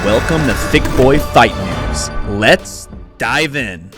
Welcome to Thick Boy Fight News. Let's dive in.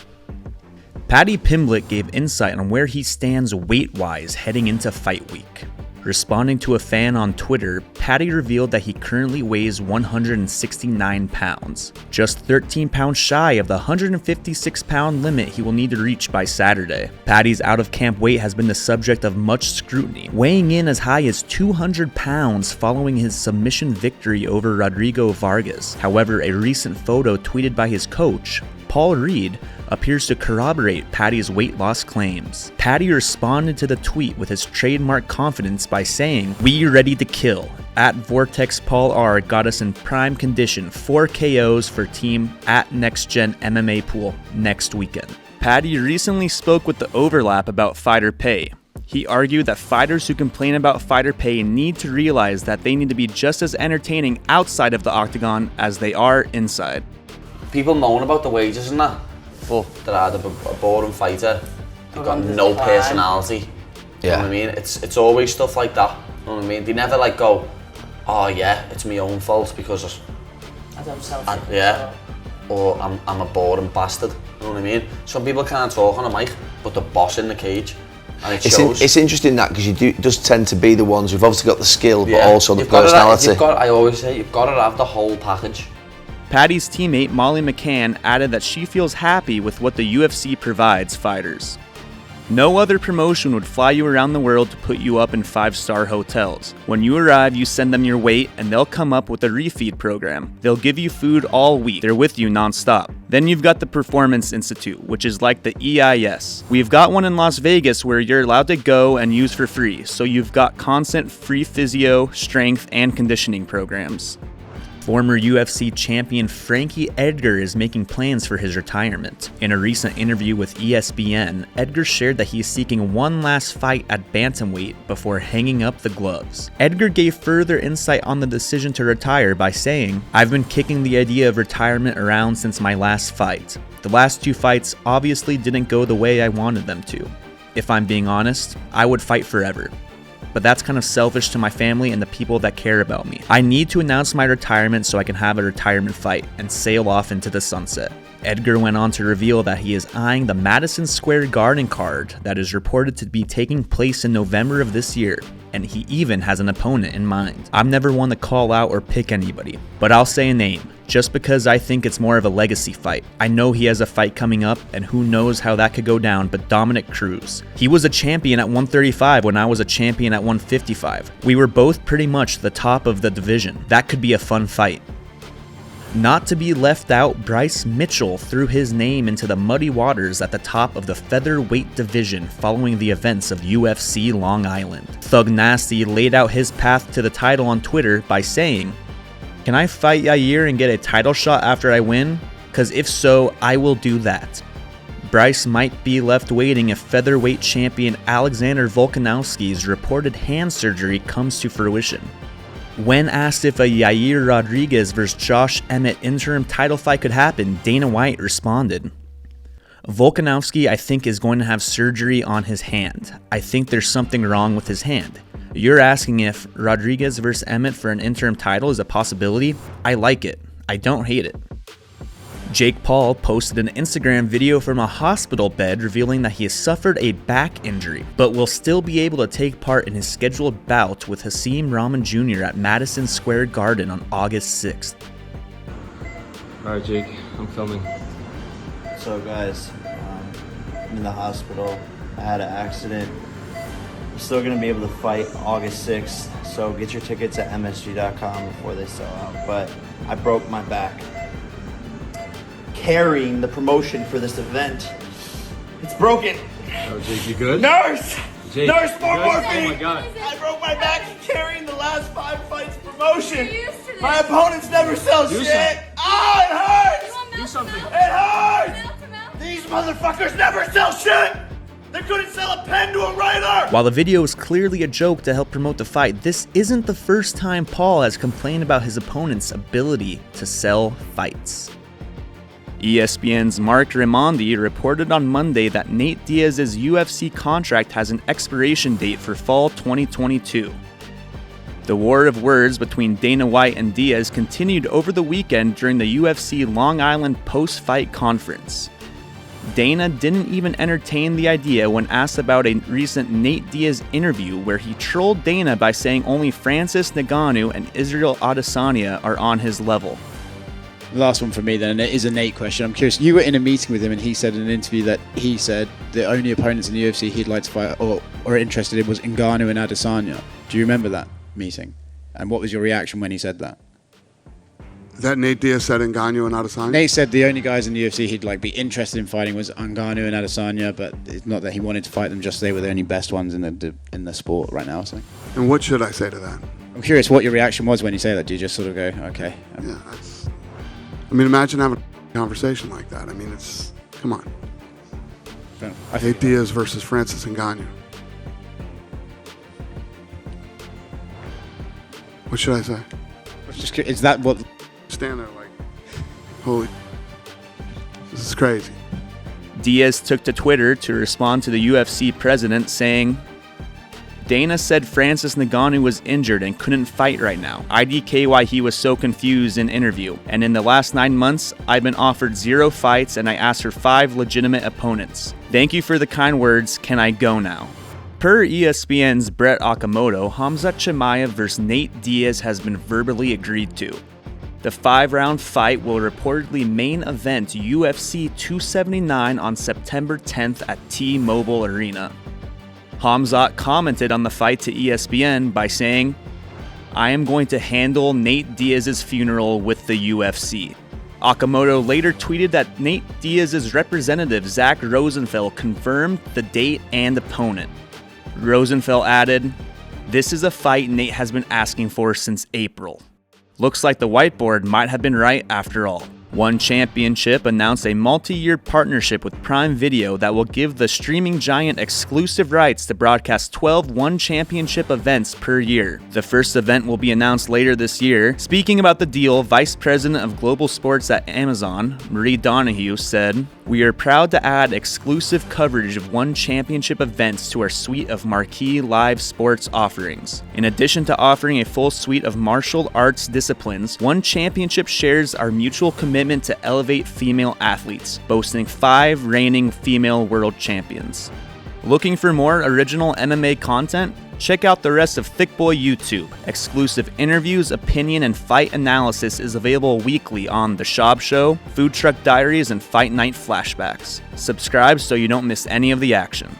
Paddy Pimblett gave insight on where he stands weight-wise heading into fight week. Responding to a fan on Twitter, Paddy revealed that he currently weighs 169 pounds, just 13 pounds shy of the 156-pound limit he will need to reach by Saturday. Paddy's out-of-camp weight has been the subject of much scrutiny, weighing in as high as 200 pounds following his submission victory over Rodrigo Vargas. However, a recent photo tweeted by his coach, Paul Reed, appears to corroborate Paddy's weight loss claims. Paddy responded to the tweet with his trademark confidence by saying, "We ready to kill. At Vortex Paul R got us in prime condition, 4 KOs for team at Next Gen MMA pool next weekend." Paddy recently spoke with the Overlap about fighter pay. He argued that fighters who complain about fighter pay need to realize that they need to be just as entertaining outside of the octagon as they are inside. People moan about the wages and that, but they're either a boring fighter, they've got no personality. You know what I mean? It's always stuff like that. You know what I mean? They never like go, "Oh yeah, it's my own fault because or I'm a boring bastard." You know what I mean? Some people can't talk on a mic, but they're boss in the cage. And it shows. It's interesting that because it does tend to be the ones who've obviously got the skill, but also the personality. I always say you've got to have the whole package. Paddy's teammate Molly McCann added that she feels happy with what the UFC provides fighters. No other promotion would fly you around the world to put you up in 5-star hotels. When you arrive, you send them your weight and they'll come up with a refeed program. They'll give you food all week. They're with you nonstop. Then you've got the Performance Institute, which is like the EIS. We've got one in Las Vegas where you're allowed to go and use for free, so you've got constant free physio, strength, and conditioning programs. Former UFC champion Frankie Edgar is making plans for his retirement. In a recent interview with ESPN, Edgar shared that he is seeking one last fight at bantamweight before hanging up the gloves. Edgar gave further insight on the decision to retire by saying, "I've been kicking the idea of retirement around since my last fight. The last 2 fights obviously didn't go the way I wanted them to. If I'm being honest, I would fight forever. But that's kind of selfish to my family and the people that care about me. I need to announce my retirement so I can have a retirement fight and sail off into the sunset." Edgar went on to reveal that he is eyeing the Madison Square Garden card that is reported to be taking place in November of this year, and he even has an opponent in mind. "I'm never one to call out or pick anybody, but I'll say a name, just because I think it's more of a legacy fight. I know he has a fight coming up, and who knows how that could go down, but Dominic Cruz. He was a champion at 135 when I was a champion at 155. We were both pretty much the top of the division. That could be a fun fight." Not to be left out, Bryce Mitchell threw his name into the muddy waters at the top of the Featherweight Division following the events of UFC Long Island. Thug Nasty laid out his path to the title on Twitter by saying, "Can I fight Yair and get a title shot after I win? Cause if so, I will do that." Bryce might be left waiting if featherweight champion Alexander Volkanovski's reported hand surgery comes to fruition. When asked if a Yair Rodriguez vs. Josh Emmett interim title fight could happen, Dana White responded, "Volkanovski, I think, is going to have surgery on his hand. I think there's something wrong with his hand. You're asking if Rodriguez vs. Emmett for an interim title is a possibility? I like it. I don't hate it." Jake Paul posted an Instagram video from a hospital bed revealing that he has suffered a back injury, but will still be able to take part in his scheduled bout with Hakeem Rahman Jr. at Madison Square Garden on August 6th. Alright Jake, I'm filming. So guys, I'm in the hospital. I had an accident. I'm still going to be able to fight August 6th, so get your tickets at msg.com before they sell out. But I broke my back carrying the promotion for this event. It's broken. Oh, Jake, you good? Nurse! Jake, Nurse, more morphine! Oh my God. I broke my back carrying the last 5 fights promotion. My opponents never sell shit. Oh, it hurts! Do something. It hurts! These motherfuckers never sell shit! They couldn't sell a pen to a writer! While the video is clearly a joke to help promote the fight, this isn't the first time Paul has complained about his opponent's ability to sell fights. ESPN's Mark Raimondi reported on Monday that Nate Diaz's UFC contract has an expiration date for fall 2022. The war of words between Dana White and Diaz continued over the weekend during the UFC Long Island post-fight conference. Dana didn't even entertain the idea when asked about a recent Nate Diaz interview where he trolled Dana by saying only Francis Ngannou and Israel Adesanya are on his level. Last one for me then, and it is a Nate question. I'm curious, you were in a meeting with him and he said in an interview that he said the only opponents in the UFC he'd like to fight or interested in was Ngannou and Adesanya. Do you remember that meeting? And what was your reaction when he said that? That Nate Diaz said Ngannou and Adesanya? Nate said the only guys in the UFC he'd be interested in fighting was Ngannou and Adesanya, but it's not that he wanted to fight them, just they were the only best ones in the sport right now. So. And what should I say to that? I'm curious what your reaction was when you say that. Do you just sort of go, okay? Yeah, imagine having a conversation like that. Come on. Nate Diaz versus Francis Ngannou. What should I say? Is that what... Stand there like, holy, this is crazy. Diaz took to Twitter to respond to the UFC president saying, Dana said Francis Ngannou was injured and couldn't fight right now. IDK why he was so confused in interview. And in the last 9 months, I've been offered 0 fights and I asked for 5 legitimate opponents. Thank you for the kind words. Can I go now? Per ESPN's Brett Okamoto, Khamzat Chimaev vs. Nate Diaz has been verbally agreed to. The 5-round fight will reportedly main event UFC 279 on September 10th at T-Mobile Arena. Khamzat commented on the fight to ESPN by saying, I am going to handle Nate Diaz's funeral with the UFC. Okamoto later tweeted that Nate Diaz's representative Zach Rosenfeld confirmed the date and opponent. Rosenfeld added, this is a fight Nate has been asking for since April. Looks like the whiteboard might have been right after all. One Championship announced a multi-year partnership with Prime Video that will give the streaming giant exclusive rights to broadcast 12 One Championship events per year. The first event will be announced later this year. Speaking about the deal, Vice President of Global Sports at Amazon, Marie Donahue, said, we are proud to add exclusive coverage of One Championship events to our suite of marquee live sports offerings. In addition to offering a full suite of martial arts disciplines, One Championship shares our mutual commitment to elevate female athletes, boasting 5 reigning female world champions. Looking for more original MMA content? Check out the rest of Thick Boy YouTube. Exclusive interviews, opinion, and fight analysis is available weekly on The Shab Show, Food Truck Diaries, and Fight Night Flashbacks. Subscribe so you don't miss any of the action.